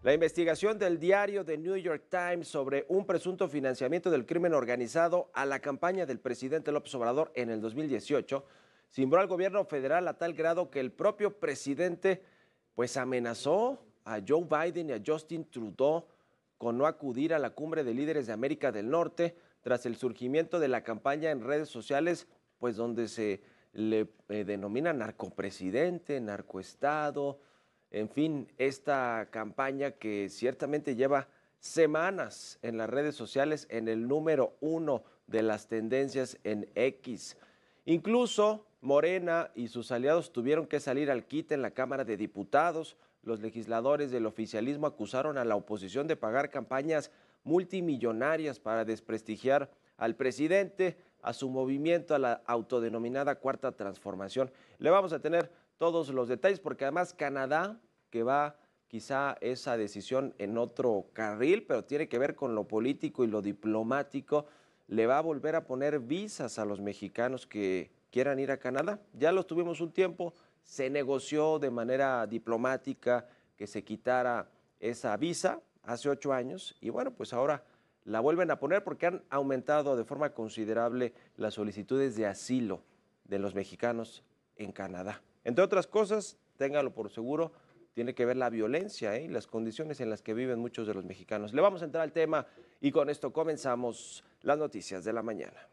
La investigación del diario The New York Times sobre un presunto financiamiento del crimen organizado a la campaña del presidente López Obrador en el 2018 cimbró al gobierno federal a tal grado que el propio presidente pues amenazó a Joe Biden y a Justin Trudeau con no acudir a la cumbre de líderes de América del Norte tras el surgimiento de la campaña en redes sociales, pues donde se le denomina narcopresidente, narcoestado. En fin, esta campaña que ciertamente lleva semanas en las redes sociales en el número 1 de las tendencias en X. Incluso Morena y sus aliados tuvieron que salir al quite en la Cámara de Diputados. Los legisladores del oficialismo acusaron a la oposición de pagar campañas multimillonarias para desprestigiar al presidente, a su movimiento, a la autodenominada Cuarta Transformación. Le vamos a tener todos los detalles porque además Canadá, que va quizá esa decisión en otro carril, pero tiene que ver con lo político y lo diplomático, le va a volver a poner visas a los mexicanos que quieran ir a Canadá. Ya los tuvimos un tiempo, se negoció de manera diplomática que se quitara esa visa hace 8 años y bueno, pues ahora la vuelven a poner porque han aumentado de forma considerable las solicitudes de asilo de los mexicanos en Canadá. Entre otras cosas, téngalo por seguro, tiene que ver la violencia y las condiciones en las que viven muchos de los mexicanos. Le vamos a entrar al tema y con esto comenzamos las noticias de la mañana.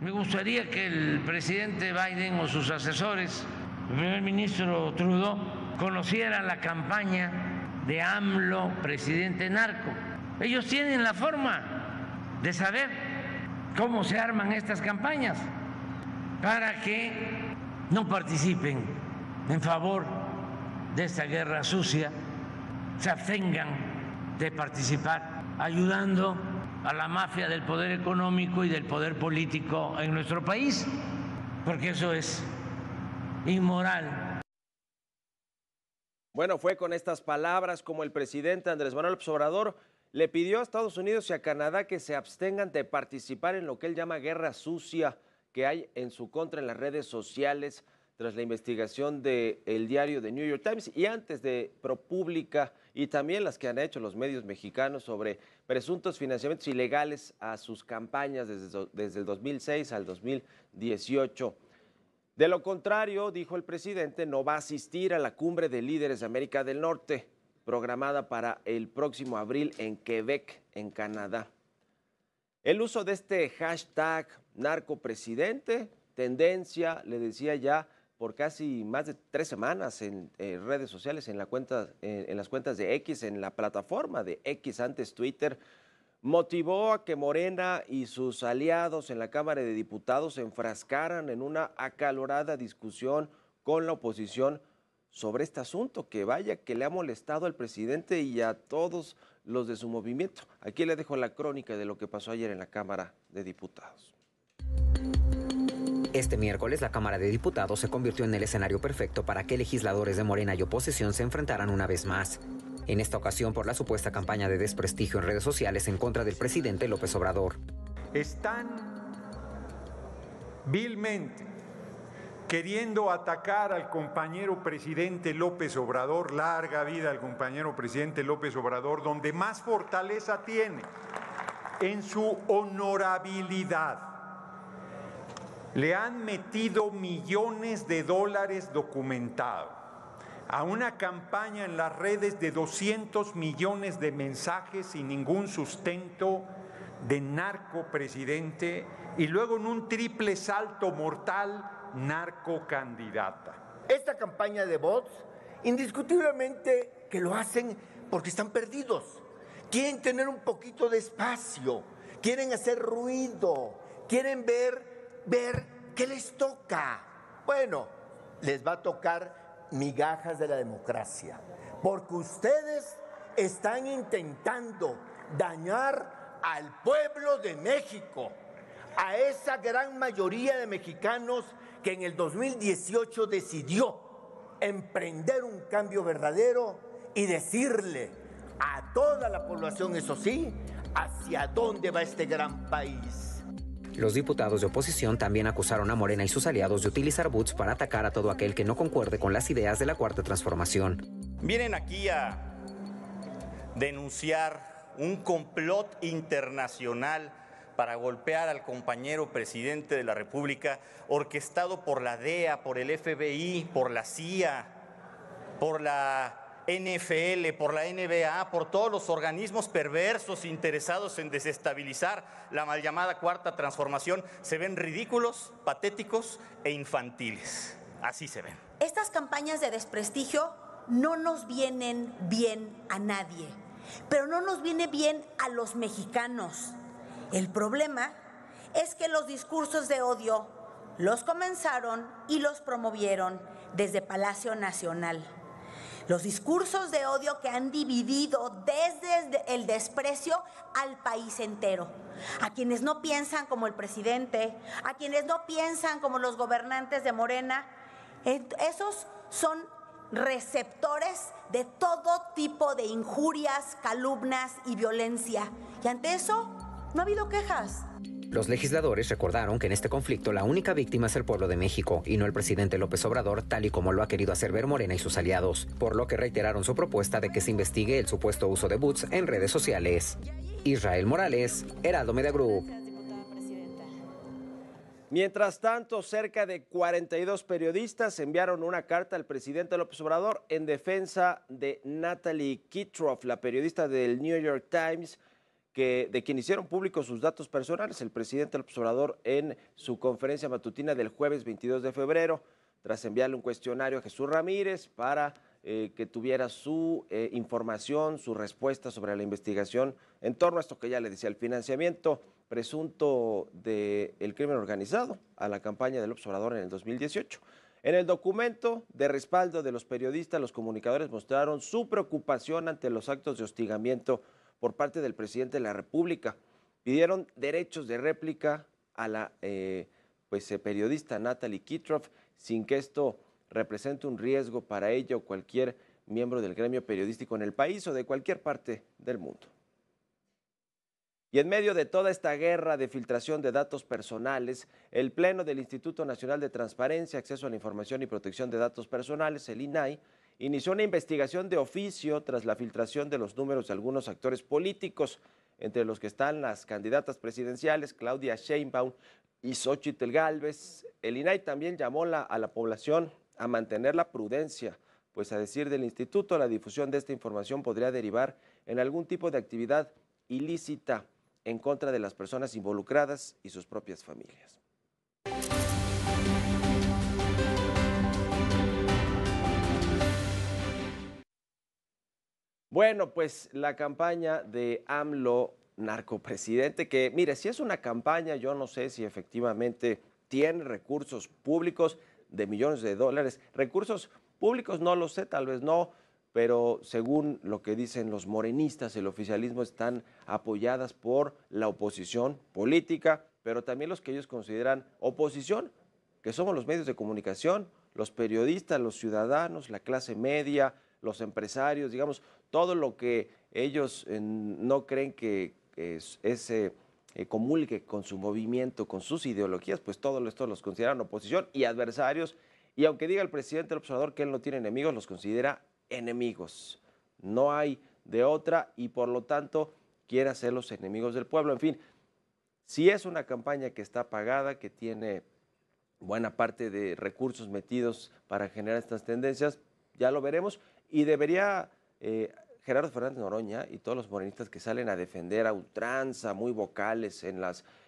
Me gustaría que el presidente Biden o sus asesores, el primer ministro Trudeau, conocieran la campaña de AMLO, presidente narco. Ellos tienen la forma de saber cómo se arman estas campañas para que no participen en favor de esta guerra sucia, se abstengan de participar ayudando a la mafia del poder económico y del poder político en nuestro país, porque eso es inmoral. Bueno, fue con estas palabras como el presidente Andrés Manuel López Obrador le pidió a Estados Unidos y a Canadá que se abstengan de participar en lo que él llama guerra sucia que hay en su contra en las redes sociales tras la investigación del diario The New York Times y antes de ProPublica y también las que han hecho los medios mexicanos sobre presuntos financiamientos ilegales a sus campañas desde el 2006 al 2018. De lo contrario, dijo el presidente, no va a asistir a la cumbre de líderes de América del Norte, programada para el próximo abril en Quebec, en Canadá. El uso de este hashtag narcopresidente, tendencia, le decía ya, por casi más de 3 semanas en redes sociales, en las cuentas de X, en la plataforma de X, antes Twitter, motivó a que Morena y sus aliados en la Cámara de Diputados se enfrascaran en una acalorada discusión con la oposición sobre este asunto, que vaya que le ha molestado al presidente y a todos los de su movimiento. Aquí le dejo la crónica de lo que pasó ayer en la Cámara de Diputados. Este miércoles, la Cámara de Diputados se convirtió en el escenario perfecto para que legisladores de Morena y oposición se enfrentaran una vez más. En esta ocasión, por la supuesta campaña de desprestigio en redes sociales en contra del presidente López Obrador. Están vilmente queriendo atacar al compañero presidente López Obrador, larga vida al compañero presidente López Obrador, donde más fortaleza tiene en su honorabilidad. Le han metido millones de dólares documentados a una campaña en las redes de 200 millones de mensajes sin ningún sustento de narcopresidente y luego en un triple salto mortal narcocandidata. Esta campaña de bots, indiscutiblemente que lo hacen porque están perdidos. Quieren tener un poquito de espacio, quieren hacer ruido, quieren ver qué les toca. Bueno, les va a tocar migajas de la democracia, porque ustedes están intentando dañar al pueblo de México, a esa gran mayoría de mexicanos que en el 2018 decidió emprender un cambio verdadero y decirle a toda la población, eso sí, hacia dónde va este gran país. Los diputados de oposición también acusaron a Morena y sus aliados de utilizar bots para atacar a todo aquel que no concuerde con las ideas de la Cuarta Transformación. Vienen aquí a denunciar un complot internacional para golpear al compañero presidente de la República, orquestado por la DEA, por el FBI, por la CIA, por la NFL, por la NBA, por todos los organismos perversos interesados en desestabilizar la mal llamada Cuarta Transformación. Se ven ridículos, patéticos e infantiles. Así se ven. Estas campañas de desprestigio no nos vienen bien a nadie, pero no nos viene bien a los mexicanos. El problema es que los discursos de odio los comenzaron y los promovieron desde Palacio Nacional. Los discursos de odio que han dividido desde el desprecio al país entero. A quienes no piensan como el presidente, a quienes no piensan como los gobernantes de Morena, esos son receptores de todo tipo de injurias, calumnias y violencia. Y ante eso, no ha habido quejas. Los legisladores recordaron que en este conflicto la única víctima es el pueblo de México y no el presidente López Obrador, tal y como lo ha querido hacer ver Morena y sus aliados, por lo que reiteraron su propuesta de que se investigue el supuesto uso de bots en redes sociales. Israel Morales, Heraldo Media Group. Mientras tanto, cerca de 42 periodistas enviaron una carta al presidente López Obrador en defensa de Natalie Kitroff, la periodista del New York Times, de quien hicieron públicos sus datos personales. El presidente López Obrador, en su conferencia matutina del jueves 22 de febrero, tras enviarle un cuestionario a Jesús Ramírez para que tuviera su información, su respuesta sobre la investigación en torno a esto que ya le decía, el financiamiento presunto del crimen organizado a la campaña de López Obrador en el 2018. En el documento de respaldo de los periodistas, los comunicadores mostraron su preocupación ante los actos de hostigamiento por parte del presidente de la República. Pidieron derechos de réplica a la periodista Natalie Kitroff, sin que esto represente un riesgo para ella o cualquier miembro del gremio periodístico en el país o de cualquier parte del mundo. Y en medio de toda esta guerra de filtración de datos personales, el Pleno del Instituto Nacional de Transparencia, Acceso a la Información y Protección de Datos Personales, el INAI, inició una investigación de oficio tras la filtración de los números de algunos actores políticos, entre los que están las candidatas presidenciales Claudia Sheinbaum y Xóchitl Gálvez. El INAI también llamó a la población a mantener la prudencia, pues a decir del instituto, la difusión de esta información podría derivar en algún tipo de actividad ilícita en contra de las personas involucradas y sus propias familias. Bueno, pues la campaña de AMLO, narcopresidente, que mire, si es una campaña, yo no sé si efectivamente tiene recursos públicos de millones de dólares. Recursos públicos no lo sé, tal vez no, pero según lo que dicen los morenistas, el oficialismo están apoyadas por la oposición política, pero también los que ellos consideran oposición, que somos los medios de comunicación, los periodistas, los ciudadanos, la clase media, los empresarios, digamos, todo lo que ellos no creen que comulgue con su movimiento, con sus ideologías, pues todo esto los consideran oposición y adversarios, y aunque diga el presidente López Obrador que él no tiene enemigos, los considera enemigos. No hay de otra y por lo tanto quiere hacer los enemigos del pueblo. En fin, si es una campaña que está pagada, que tiene buena parte de recursos metidos para generar estas tendencias, ya lo veremos. Y debería Gerardo Fernández Noroña y todos los morenistas que salen a defender a ultranza, muy vocales en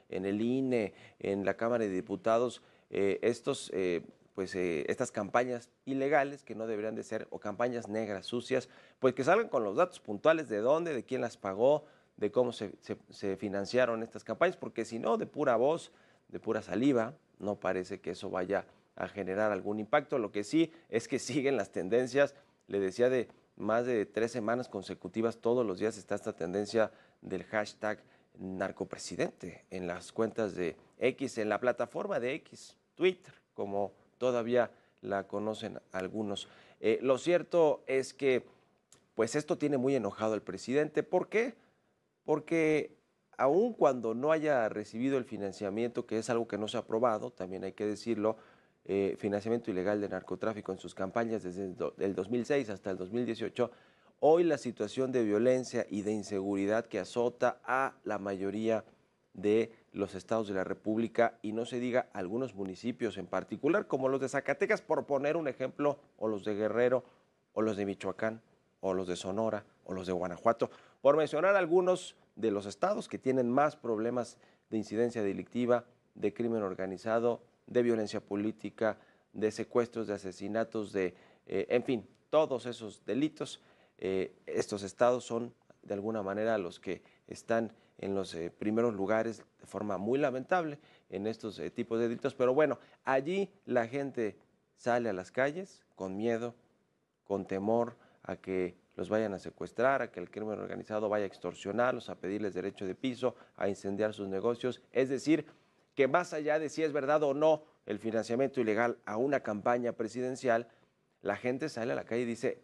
el INE, en la Cámara de Diputados, estas campañas ilegales que no deberían de ser, o campañas negras, sucias, pues que salgan con los datos puntuales de dónde, de quién las pagó, de cómo se financiaron estas campañas, porque si no, de pura voz, de pura saliva, no parece que eso vaya a generar algún impacto. Lo que sí es que siguen las tendencias, le decía, de más de 3 semanas consecutivas, todos los días está esta tendencia del hashtag narcopresidente en las cuentas de X, en la plataforma de X, Twitter, como todavía la conocen algunos. Lo cierto es que pues esto tiene muy enojado al presidente. ¿Por qué? Porque aun cuando no haya recibido el financiamiento, que es algo que no se ha aprobado, también hay que decirlo, financiamiento ilegal de narcotráfico en sus campañas desde el 2006 hasta el 2018, hoy la situación de violencia y de inseguridad que azota a la mayoría de los estados de la República, y no se diga algunos municipios en particular, como los de Zacatecas, por poner un ejemplo, o los de Guerrero, o los de Michoacán, o los de Sonora, o los de Guanajuato, por mencionar algunos de los estados que tienen más problemas de incidencia delictiva, de crimen organizado, de violencia política, de secuestros, de asesinatos, en fin, todos esos delitos. Estos estados son de alguna manera los que están en los primeros lugares de forma muy lamentable en estos tipos de delitos, pero bueno, allí la gente sale a las calles con miedo, con temor a que los vayan a secuestrar, a que el crimen organizado vaya a extorsionarlos, a pedirles derecho de piso, a incendiar sus negocios. Es decir, que más allá de si es verdad o no el financiamiento ilegal a una campaña presidencial, la gente sale a la calle y dice,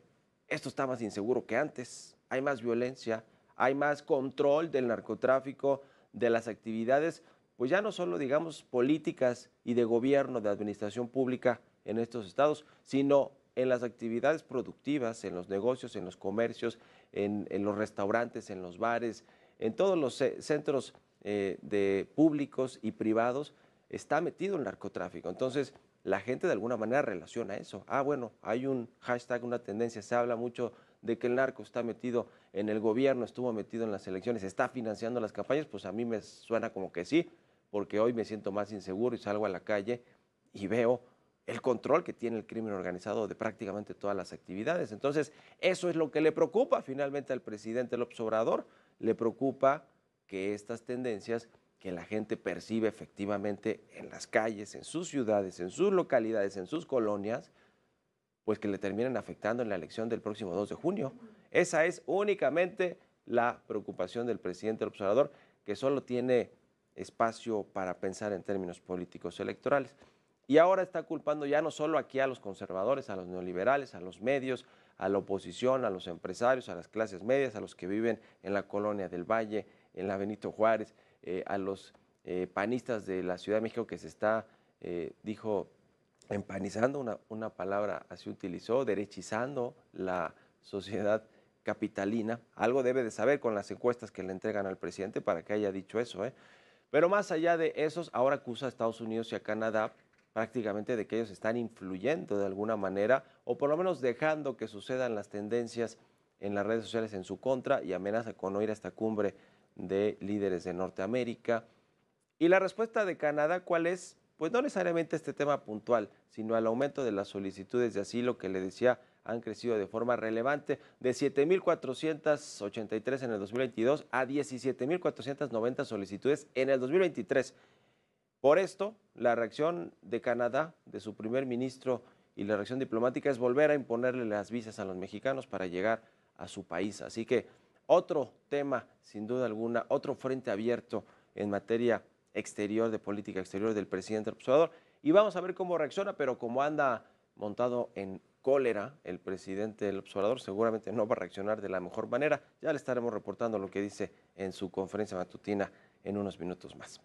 esto está más inseguro que antes, hay más violencia, hay más control del narcotráfico, de las actividades, pues ya no solo digamos políticas y de gobierno, de administración pública en estos estados, sino en las actividades productivas, en los negocios, en los comercios, en los restaurantes, en los bares, en todos los centros de públicos y privados, está metido el narcotráfico. Entonces, la gente de alguna manera relaciona eso. Ah, bueno, hay un hashtag, una tendencia, se habla mucho de que el narco está metido en el gobierno, estuvo metido en las elecciones, está financiando las campañas, pues a mí me suena como que sí, porque hoy me siento más inseguro y salgo a la calle y veo el control que tiene el crimen organizado de prácticamente todas las actividades. Entonces, eso es lo que le preocupa finalmente al presidente López Obrador. Le preocupa que estas tendencias que la gente percibe efectivamente en las calles, en sus ciudades, en sus localidades, en sus colonias, pues que le terminen afectando en la elección del próximo 2 de junio. Esa es únicamente la preocupación del presidente López Obrador, que solo tiene espacio para pensar en términos políticos electorales. Y ahora está culpando ya no solo aquí a los conservadores, a los neoliberales, a los medios, a la oposición, a los empresarios, a las clases medias, a los que viven en la Colonia del Valle, en la Benito Juárez, a los panistas de la Ciudad de México, que se está, dijo, empanizando, una palabra así utilizó, derechizando la sociedad capitalina. Algo debe de saber con las encuestas que le entregan al presidente para que haya dicho eso, ¿eh? Pero más allá de esos, ahora acusa a Estados Unidos y a Canadá prácticamente de que ellos están influyendo de alguna manera, o por lo menos dejando que sucedan las tendencias en las redes sociales en su contra, y amenaza con no ir a esta cumbre de líderes de Norteamérica. Y la respuesta de Canadá, ¿cuál es? Pues no necesariamente este tema puntual, sino al aumento de las solicitudes de asilo que le decía han crecido de forma relevante, de 7,483 en el 2022 a 17,490 solicitudes en el 2023. Por esto, la reacción de Canadá, de su primer ministro, y la reacción diplomática es volver a imponerle las visas a los mexicanos para llegar a su país. Así que otro tema, sin duda alguna, otro frente abierto en materia exterior, de política exterior del presidente López Obrador. Y vamos a ver cómo reacciona, pero como anda montado en cólera el presidente López Obrador, seguramente no va a reaccionar de la mejor manera. Ya le estaremos reportando lo que dice en su conferencia matutina en unos minutos más.